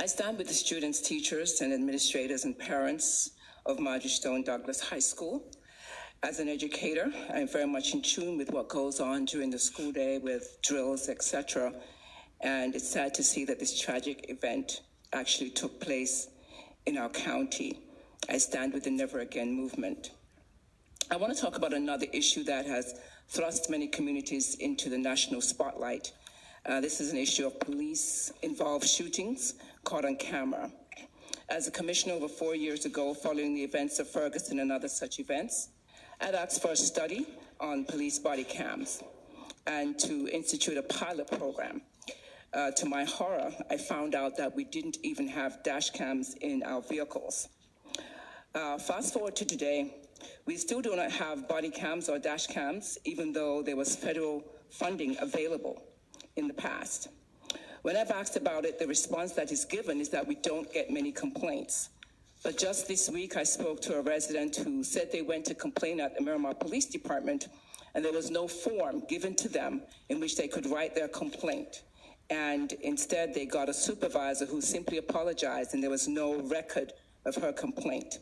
I stand with the students, teachers, and administrators and parents of Marjory Stone Douglas High School. As an educator, I'm very much in tune with what goes on during the school day with drills, etc. And it's sad to see that this tragic event actually took place in our county. I stand with the Never Again movement. I want to talk about another issue that has thrust many communities into the national spotlight. This is an issue of police-involved shootings caught on camera. As a commissioner over 4 years ago, following the events of Ferguson and other such events, I'd asked for a study on police body cams and to institute a pilot program. To my horror, I found out that we didn't even have dash cams in our vehicles. Fast forward to today, we still do not have body cams or dash cams, even though there was federal funding available in the past. When I've asked about it, the response that is given is that we don't get many complaints. But just this week, I spoke to a resident who said they went to complain at the Miramar Police Department, and there was no form given to them in which they could write their complaint. And instead, they got a supervisor who simply apologized, and there was no record of her complaint.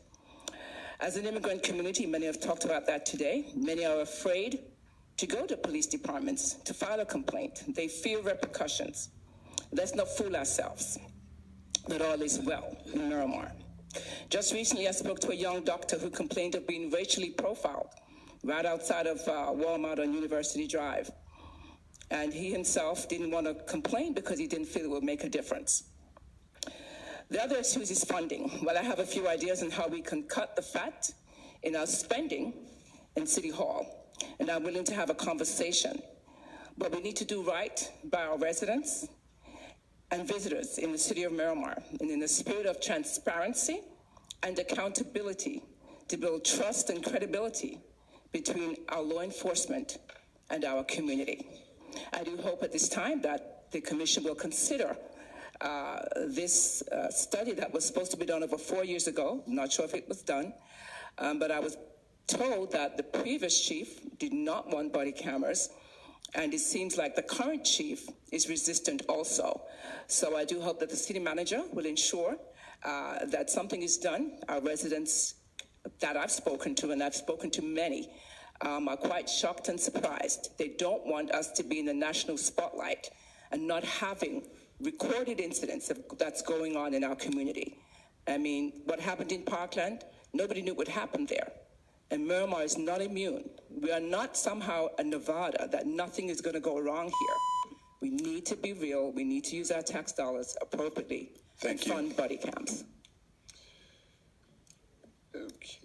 As an immigrant community, many have talked about that today. Many are afraid to go to police departments to file a complaint. They fear repercussions. Let's not fool ourselves that all is well in Miramar. Just recently, I spoke to a young doctor who complained of being racially profiled right outside of Walmart on University Drive. And he himself didn't want to complain because he didn't feel it would make a difference. The other issue is funding. Well, I have a few ideas on how we can cut the fat in our spending in City Hall, and I'm willing to have a conversation. But we need to do right by our residents and visitors in the city of Miramar, and in the spirit of transparency and accountability to build trust and credibility between our law enforcement and our community. I do hope at this time that the Commission will consider this study that was supposed to be done over 4 years ago. I'm not sure if it was done, but I was told that the previous chief did not want body cameras, and it seems like the current chief is resistant also. So I do hope that the city manager will ensure that something is done. Our residents that I've spoken to, and I've spoken to many, are quite shocked and surprised. They don't want us to be in the national spotlight and not having recorded incidents that's going on in our community. I mean, what happened in Parkland, nobody knew what happened there. And Miramar is not immune. We are not somehow a Nevada that nothing is going to go wrong here. We need to be real. We need to use our tax dollars appropriately and fund body cams. Okay.